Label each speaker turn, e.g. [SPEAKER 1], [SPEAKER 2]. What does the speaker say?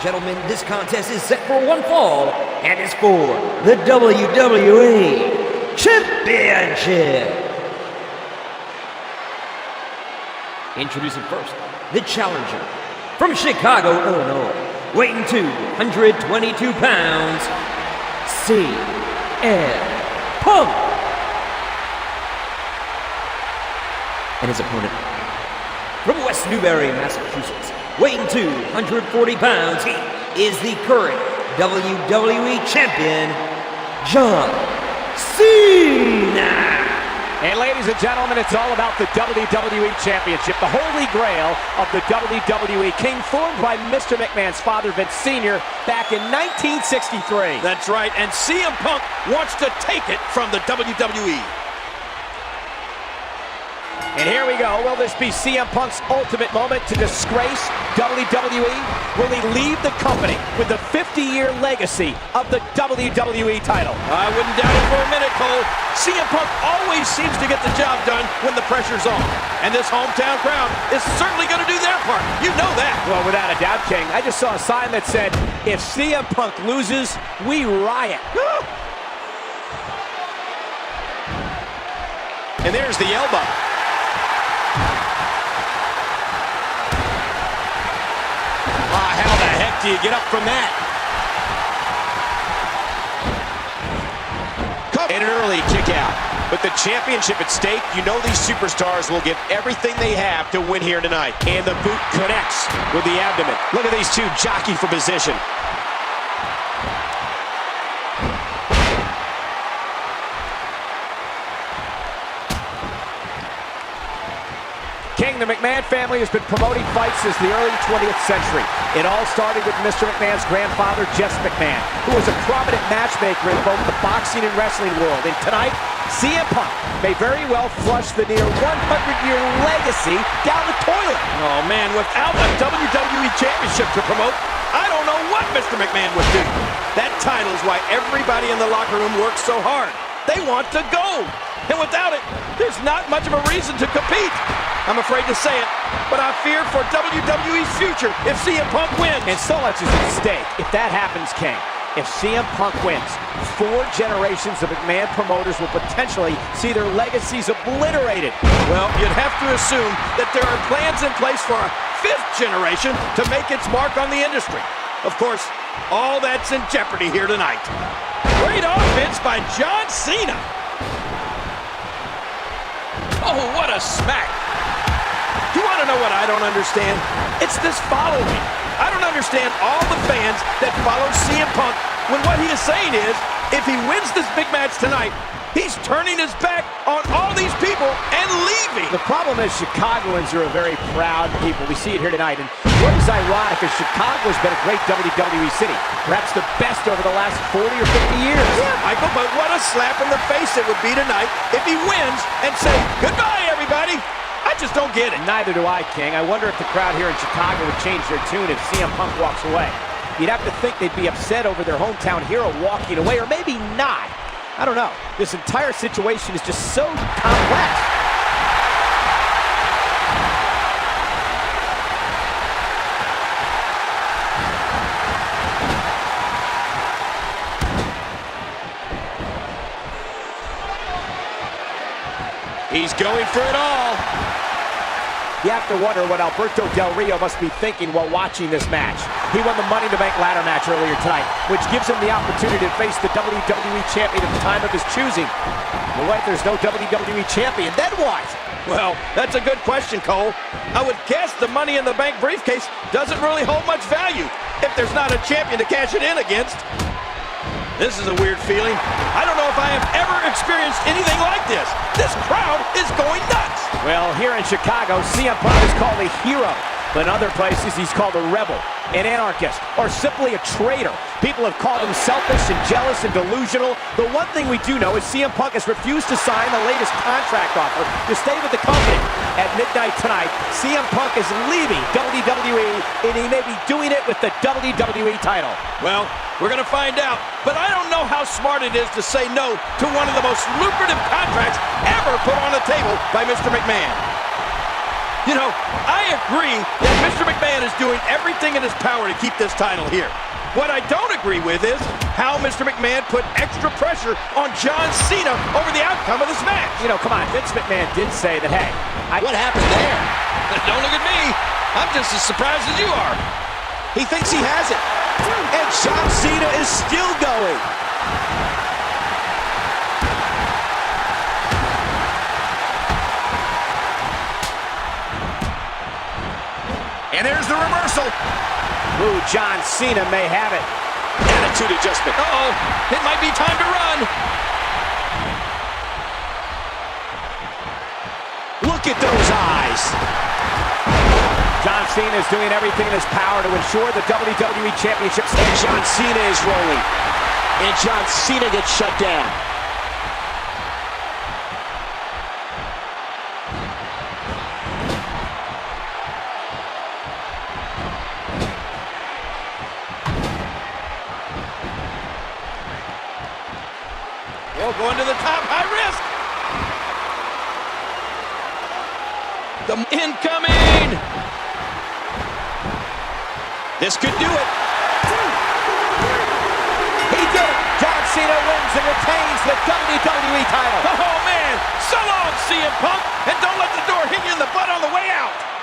[SPEAKER 1] gentlemen, this contest is set for one fall and is for the WWE Championship. Introducing first, the challenger from Chicago, Illinois, weighing 222 pounds, CM Punk. And his opponent from West Newbury, Massachusetts, weighing 240 pounds, he is the current WWE Champion, John Cena.
[SPEAKER 2] And ladies and gentlemen, it's all about the WWE Championship, the holy grail of the WWE. King, formed by Mr. McMahon's father, Vince Sr., back in 1963.
[SPEAKER 3] That's right, and CM Punk wants to take it from the WWE.
[SPEAKER 2] And here we go. Will this be CM Punk's ultimate moment to disgrace WWE? Will he leave the company with the 50-year legacy of the WWE title?
[SPEAKER 3] I wouldn't doubt it for a minute, Cole. CM Punk always seems to get the job done when the pressure's on. And this hometown crowd is certainly going to do their part. You know that.
[SPEAKER 2] Well, without a doubt, King. I just saw a sign that said, if CM Punk loses, we riot.
[SPEAKER 3] And there's the elbow. How the heck do you get up from that? And an early kick out. With the championship at stake, you know these superstars will give everything they have to win here tonight. And the boot connects with the abdomen. Look at these two jockey for position.
[SPEAKER 2] King, the McMahon family has been promoting fights since the early 20th century. It all started with Mr. McMahon's grandfather, Jess McMahon, who was a prominent matchmaker in both the boxing and wrestling world. And tonight, CM Punk may very well flush the near 100-year legacy down the toilet.
[SPEAKER 3] Oh, man, without a WWE Championship to promote, I don't know what Mr. McMahon would do. That title is why everybody in the locker room works so hard. They want to go. And without it, there's not much of a reason to compete. I'm afraid to say it, but I fear for WWE's future if CM Punk wins.
[SPEAKER 2] And so much is at stake if that happens, King. If CM Punk wins, 4 generations of McMahon promoters will potentially see their legacies obliterated.
[SPEAKER 3] Well, you'd have to assume that there are plans in place for a 5th generation to make its mark on the industry. Of course, all that's in jeopardy here tonight. Great offense by John Cena. Oh, what a smack. You want to know what I don't understand? It's this following. I don't understand all the fans that follow CM Punk when what he is saying is, if he wins this big match tonight, he's turning his back on all these people and leaving.
[SPEAKER 2] The problem is Chicagoans are a very proud people. We see it here tonight. And what is ironic is Chicago has been a great WWE city. Perhaps the best over the last 40 or 50 years.
[SPEAKER 3] Yeah, Michael, but what a slap in the face it would be tonight if he wins and say, goodbye, everybody. I just don't get it.
[SPEAKER 2] Neither do I, King. I wonder if the crowd here in Chicago would change their tune if CM Punk walks away. You'd have to think they'd be upset over their hometown hero walking away, or maybe not. I don't know. This entire situation is just so complex.
[SPEAKER 3] He's going for it all.
[SPEAKER 2] You have to wonder what Alberto Del Rio must be thinking while watching this match. He won the Money in the Bank ladder match earlier tonight, which gives him the opportunity to face the WWE Champion at the time of his choosing. But what if there's no WWE Champion? Then what?
[SPEAKER 3] Well, that's a good question, Cole. I would guess the Money in the Bank briefcase doesn't really hold much value if there's not a champion to cash it in against. This is a weird feeling. I don't know if I have ever experienced anything like this. This crowd is going nuts.
[SPEAKER 2] Well, here in Chicago, CM Punk is called a hero. But in other places, he's called a rebel, an anarchist, or simply a traitor. People have called him selfish and jealous and delusional. The one thing we do know is CM Punk has refused to sign the latest contract offer to stay with the company. At midnight tonight, CM Punk is leaving WWE, and he may be doing it with the WWE title.
[SPEAKER 3] Well, we're going to find out. But I don't know how smart it is to say no to one of the most lucrative contracts ever put on the table by Mr. McMahon. You know, I agree that Mr. McMahon is doing everything in his power to keep this title here. What I don't agree with is how Mr. McMahon put extra pressure on John Cena over the outcome of this match.
[SPEAKER 2] You know, come on, Vince McMahon did say that, hey,
[SPEAKER 3] what happened there? Don't look at me. I'm just as surprised as you are. He thinks he has it. And John Cena is still going.
[SPEAKER 2] And there's the reversal. Ooh, John Cena may have it.
[SPEAKER 3] Attitude adjustment. Uh-oh, it might be time to run. Look at those eyes.
[SPEAKER 2] John Cena is doing everything in his power to ensure the WWE Championship.
[SPEAKER 3] And John Cena is rolling. And John Cena gets shut down. Going to the top, high risk. The incoming. This could do it.
[SPEAKER 2] He did it. John Cena wins and retains the WWE title.
[SPEAKER 3] Oh, man. So long, CM Punk. And don't let the door hit you in the butt on the way out.